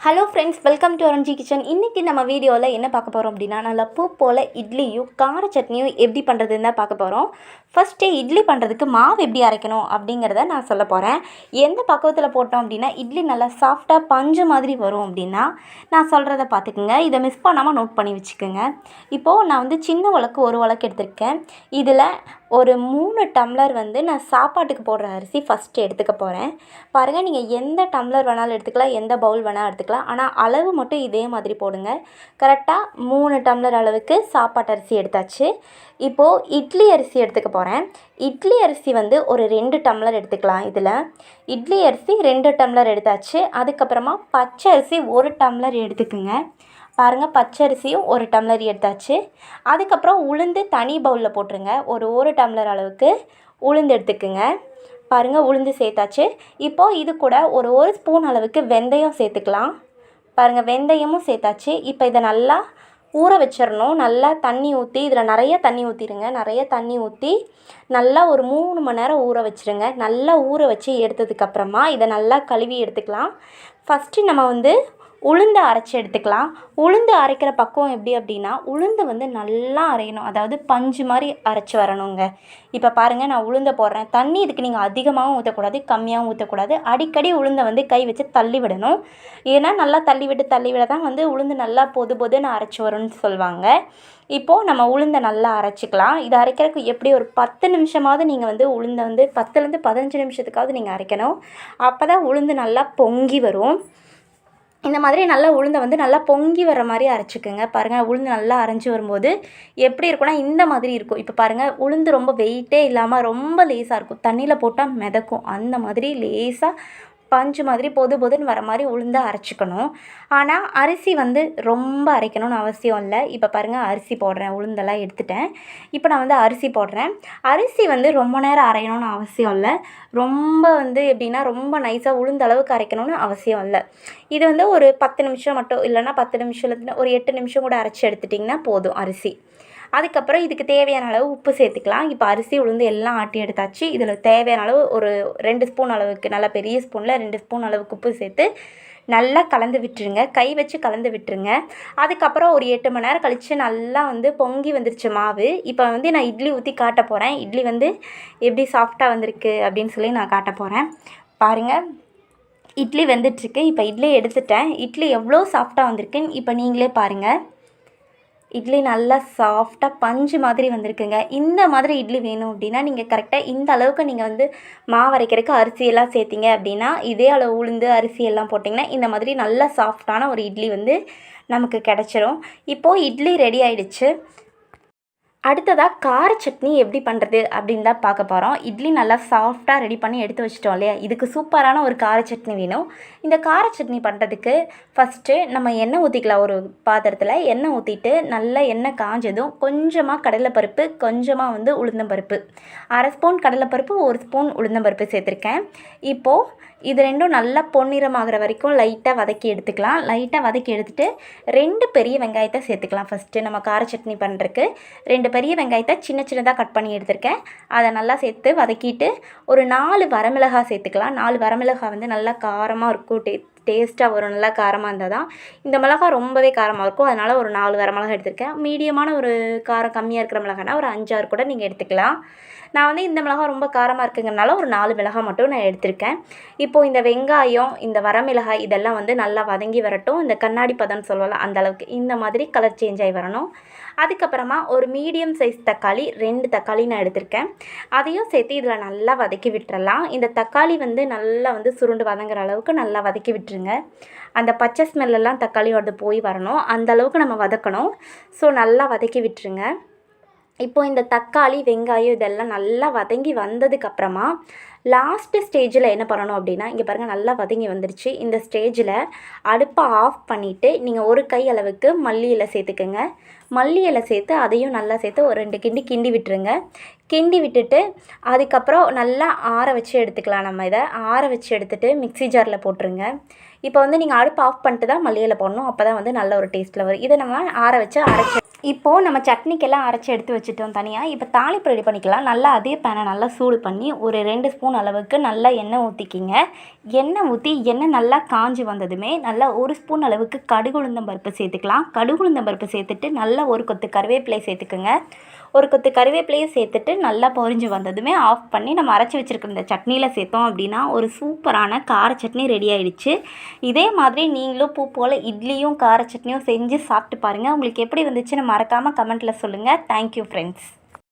Hello friends, welcome to அரஞ்சி kitchen. இன்றைக்கி நம்ம வீடியோவில் என்ன பார்க்க போகிறோம் அப்படின்னா, நல்லா பூ போல் இட்லியும் கார சட்னியும் எப்படி பண்ணுறதுன்னு தான் பார்க்க போகிறோம். ஃபஸ்ட்டு இட்லி பண்ணுறதுக்கு மாவு எப்படி அரைக்கணும் அப்படிங்கிறத நான் சொல்ல போகிறேன். எந்த பக்குவத்தில் போட்டோம் அப்படின்னா இட்லி நல்லா சாஃப்டாக பஞ்சு மாதிரி வரும் அப்படின்னா நான் சொல்கிறத பார்த்துக்குங்க. இதை மிஸ் பண்ணாமல் நோட் பண்ணி வச்சுக்கோங்க. இப்போது நான் சின்ன உலக்கு ஒரு உலக்கு எடுத்திருக்கேன். இதில் ஒரு 3 டம்ளர் நான் சாப்பாட்டுக்கு போடுற அரிசி ஃபஸ்ட்டு எடுத்துக்க போகிறேன். பாருங்கள், நீங்கள் எந்த டம்ளர் வேணாலும் எடுத்துக்கலாம், எந்த பவுல் வேணாலும் எடுத்துக்கலாம். ஆனால் அளவு மட்டும் இதே மாதிரி போடுங்க. கரெக்டாக 3 டம்ளர் அளவுக்கு சாப்பாட்டு அரிசி எடுத்தாச்சு. இப்போது இட்லி அரிசி எடுத்துக்க போகிறேன். இட்லி அரிசி ஒரு 2 டம்ளர் எடுத்துக்கலாம். இதில் இட்லி அரிசி 2 டம்ளர் எடுத்தாச்சு. அதுக்கப்புறமா பச்சை அரிசி 1 டம்ளர் எடுத்துக்குங்க. பாருங்கள், பச்சரிசியும் 1 டம்ளர் எடுத்தாச்சு. அதுக்கப்புறம் உளுந்து தனி பவுலில் போட்டுருங்க. ஒரு டம்ளர் அளவுக்கு உளுந்து எடுத்துக்குங்க. பாருங்கள், உளுந்து சேர்த்தாச்சு. இப்போது இது கூட ஒரு ஸ்பூன் அளவுக்கு வெந்தயம் சேர்த்துக்கலாம். பாருங்கள், வெந்தயமும் சேர்த்தாச்சு. இப்போ இதை நல்லா ஊற வச்சிடணும். நல்லா தண்ணி ஊற்றி, இதில் நிறைய தண்ணி ஊற்றிடுங்க. நிறைய தண்ணி ஊற்றி நல்லா ஒரு 3 மணி நேரம் ஊற வச்சுருங்க. நல்லா ஊற வச்சு எடுத்ததுக்கப்புறமா இதை நல்லா கழுவி எடுத்துக்கலாம். ஃபஸ்ட்டு நம்ம உளுந்து அரைச்சி எடுத்துக்கலாம். உளுந்து அரைக்கிற பக்குவம் எப்படி அப்படின்னா, உளுந்து நல்லா அரையணும். அதாவது பஞ்சு மாதிரி அரைச்சி வரணுங்க. இப்போ பாருங்கள், நான் உளுந்தை போடுறேன். தண்ணி இதுக்கு நீங்கள் அதிகமாகவும் ஊற்றக்கூடாது, கம்மியாகவும் ஊற்றக்கூடாது. அடிக்கடி உளுந்தை கை வச்சு தள்ளி விடணும். ஏன்னா நல்லா தள்ளி விட தான் உளுந்து நல்லா பொதுன்னு அரைச்சி வரும்னு சொல்லுவாங்க. இப்போது நம்ம உளுந்தை நல்லா அரைச்சிக்கலாம். இதை அரைக்கிறதுக்கு எப்படி ஒரு 10 நிமிஷமாவது நீங்கள் உளுந்தை 10லேருந்து 15 நிமிஷத்துக்காவது நீங்கள் அரைக்கணும். அப்போ தான் உளுந்து நல்லா பொங்கி வரும். இந்த மாதிரி நல்லா உளுந்தை நல்லா பொங்கி வர மாதிரி அரைச்சிக்கோங்க. பாருங்கள், உளுந்து நல்லா அரைஞ்சி வரும்போது எப்படி இருக்குன்னா இந்த மாதிரி இருக்கும். இப்போ பாருங்கள், உளுந்து ரொம்ப வெயிட்டே இல்லாமல் ரொம்ப லேஸாக இருக்கும். தண்ணியில் போட்டால் மிதக்கும். அந்த மாதிரி லேஸாக பஞ்சு மாதிரி பொதுன்னு வர மாதிரி உளுந்தை அரைச்சிக்கணும். ஆனால் அரிசி ரொம்ப அரைக்கணும்னு அவசியம் இல்லை. இப்போ பாருங்கள், அரிசி போடுறேன். உளுந்தெல்லாம் எடுத்துட்டேன். இப்போ நான் அரிசி போடுறேன். அரிசி ரொம்ப நேரம் அரையணும்னு அவசியம் இல்லை. ரொம்ப எப்படின்னா ரொம்ப நைஸாக உளுந்த அளவுக்கு அரைக்கணும்னு அவசியம் இல்லை. இது ஒரு 10 நிமிஷம் மட்டும், இல்லைன்னா 10 நிமிஷத்துல ஒரு 8 நிமிஷம் கூட அரைச்சி எடுத்துட்டிங்கன்னா போதும் அரிசி. அதுக்கப்புறம் இதுக்கு தேவையான அளவு உப்பு சேர்த்துக்கலாம். இப்போ அரிசி உளுந்து எல்லாம் ஆட்டி எடுத்தாச்சு. இதில் தேவையான அளவு ஒரு 2 ஸ்பூன் அளவுக்கு, நல்லா பெரிய ஸ்பூனில் 2 ஸ்பூன் அளவுக்கு உப்பு சேர்த்து நல்லா கலந்து விட்டுருங்க. கை வச்சு கலந்து விட்டுருங்க. அதுக்கப்புறம் ஒரு 8 மணி நேரம் கழித்து நல்லா பொங்கி வந்துருச்சு மாவு. இப்போ நான் இட்லி ஊற்றி காட்ட போகிறேன். இட்லி எப்படி சாஃப்டாக வந்திருக்கு அப்படின்னு சொல்லி நான் காட்ட போகிறேன். பாருங்கள், இட்லி வெந்துட்டுருக்கு. இப்போ இட்லி எடுத்துட்டேன். இட்லி எவ்வளோ சாஃப்டாக வந்திருக்குன்னு இப்போ நீங்களே பாருங்கள். இட்லி நல்லா சாஃப்டாக பஞ்சு மாதிரி வந்திருக்குங்க. இந்த மாதிரி இட்லி வேணும் அப்படின்னா நீங்கள் கரெக்டாக இந்த அளவுக்கு நீங்கள் மாவு அரைக்கிறதுக்கு அரிசியெல்லாம் சேர்த்திங்க அப்படின்னா, இதே அளவு உளுந்து அரிசி எல்லாம் போட்டிங்கன்னா இந்த மாதிரி நல்லா சாஃப்டான ஒரு இட்லி நமக்கு கிடச்சிரும். இப்போது இட்லி ரெடி ஆகிடுச்சு. அடுத்ததாக கார சட்னி எப்படி பண்ணுறது அப்படின்னு தான் பார்க்க போகிறோம். இட்லி நல்லா சாஃப்டாக ரெடி பண்ணி எடுத்து வச்சிட்டோம் இல்லையா, இதுக்கு சூப்பரான ஒரு கார சட்னி வேணும். இந்த கார சட்னி பண்ணுறதுக்கு ஃபஸ்ட்டு நம்ம எண்ணெய் ஊற்றிக்கலாம். ஒரு பாத்திரத்தில் எண்ணெய் ஊற்றிட்டு நல்லா எண்ணெய் காஞ்சதும் கொஞ்சமாக கடலைப்பருப்பு, கொஞ்சமாக உளுந்தம்பருப்பு, 1/2 ஸ்பூன் கடலைப்பருப்பு, 1 ஸ்பூன் உளுந்தம்பருப்பு சேர்த்துருக்கேன். இப்போது இது ரெண்டும் நல்லா பொன்னிறமாகிற வரைக்கும் லைட்டாக வதக்கி எடுத்துக்கலாம். லைட்டாக வதக்கி எடுத்துகிட்டு 2 பெரிய வெங்காயத்தை சேர்த்துக்கலாம். ஃபஸ்ட்டு நம்ம கார சட்னி பண்ணுறதுக்கு 2 பெரிய வெங்காயத்தை சின்னதாக கட் பண்ணி எடுத்திருக்கேன். அதை நல்லா சேர்த்து வதக்கிட்டு ஒரு 4 வரமிளகாய் சேர்த்துக்கலாம். 4 வரமிளகாய் நல்லா காரமாக இருக்கும், டேஸ்ட்டாக வரும். நல்லா காரமாக இருந்தால் தான். இந்த மிளகாய் ரொம்பவே காரமாக இருக்கும். அதனால் ஒரு 4 வரமிளகாய் எடுத்திருக்கேன். மீடியமான ஒரு காரம் கம்மியாக இருக்கிற மிளகாய்னா ஒரு 5-6 கூட நீங்கள் எடுத்துக்கலாம். நான் இந்த மிளகாய் ரொம்ப காரமாக இருக்குங்கிறனால ஒரு 4 மிளகாய் மட்டும் நான் எடுத்திருக்கேன். இப்போது இந்த வெங்காயம், இந்த வரமிளகாய் இதெல்லாம் நல்லா வதங்கி வரட்டும். இந்த கண்ணாடி பதம்னு சொல்லுவோம்ல, அந்த அளவுக்கு இந்த மாதிரி கலர் சேஞ்ச் ஆகி வரணும். அதுக்கப்புறமா ஒரு மீடியம் சைஸ் தக்காளி, 2 தக்காளி நான் எடுத்திருக்கேன். அதையும் சேர்த்து இதில் நல்லா வதக்கி விட்டுறலாம். இந்த தக்காளி நல்லா சுருண்டு வதங்குற அளவுக்கு நல்லா வதக்கி விட்டுருங்க. அந்த பச்சை ஸ்மெல்லாம் தக்காளியோட போய் வரணும், அந்த அளவுக்கு நம்ம வதக்கணும். ஸோ நல்லா வதக்கி விட்டுருங்க. இப்போது இந்த தக்காளி, வெங்காயம் இதெல்லாம் நல்லா வதங்கி வந்ததுக்கப்புறமா லாஸ்ட்டு ஸ்டேஜில் என்ன பண்ணணும் அப்படின்னா, இங்கே பாருங்கள், நல்லா வதங்கி வந்துருச்சு. இந்த ஸ்டேஜில் அடுப்பை ஆஃப் பண்ணிவிட்டு நீங்கள் ஒரு கை அளவுக்கு மல்லி இலை சேர்த்துக்குங்க. மல்லி இலை சேர்த்து அதையும் நல்லா சேர்த்து ஒரு 2 கிண்டி விட்டுருங்க. கிண்டி விட்டுட்டு அதுக்கப்புறம் நல்லா ஆற வச்சு எடுத்துக்கலாம். நம்ம இதை ஆற வச்சு எடுத்துகிட்டு மிக்ஸி ஜாரில் போட்டுருங்க. இப்போ நீங்கள் அடுப்பு ஆஃப் பண்ணிட்டு தான் மல்லி இலை போடணும். அப்போ தான் நல்ல ஒரு டேஸ்ட்டில் வரும். இதை நம்ம ஆற வச்சு அரைச்சி இப்போது நம்ம சட்னிக்கெல்லாம் அரைச்சி எடுத்து வச்சுட்டோம் தனியாக. இப்போ தாளிப்பு ரெடி பண்ணிக்கலாம். நல்லா அதே பேனை நல்லா சூடு பண்ணி ஒரு 2 ஸ்பூன் அளவுக்கு நல்லா எண்ணெய் ஊற்றிக்கிங்க. எண்ணெய் ஊற்றி எண்ணெய் நல்லா காஞ்சி வந்ததுமே நல்லா 1 ஸ்பூன் அளவுக்கு கடுகு உளுந்தம் பருப்பு சேர்த்துக்கலாம். கடுகு உளுந்தம் பருப்பு சேர்த்துட்டு நல்லா ஒரு கொத்து கருவேப்பிலை சேர்த்துக்குங்க. ஒரு கொத்து கருவேப்பிலையும் சேர்த்துட்டு நல்லா பொரிஞ்சு வந்ததுமே ஆஃப் பண்ணி நம்ம அரைச்சி வச்சுருக்க இந்த சட்னியில் சேர்த்தோம் அப்படின்னா ஒரு சூப்பரான கார சட்னி ரெடி ஆகிடுச்சு. இதே மாதிரி நீங்களும் பூ போல் இட்லியும் கார சட்னியும் செஞ்சு சாப்பிட்டு பாருங்கள். உங்களுக்கு எப்படி வந்துச்சுன்னு மறக்காமல் கமெண்ட்டில் சொல்லுங்கள். Thank you friends.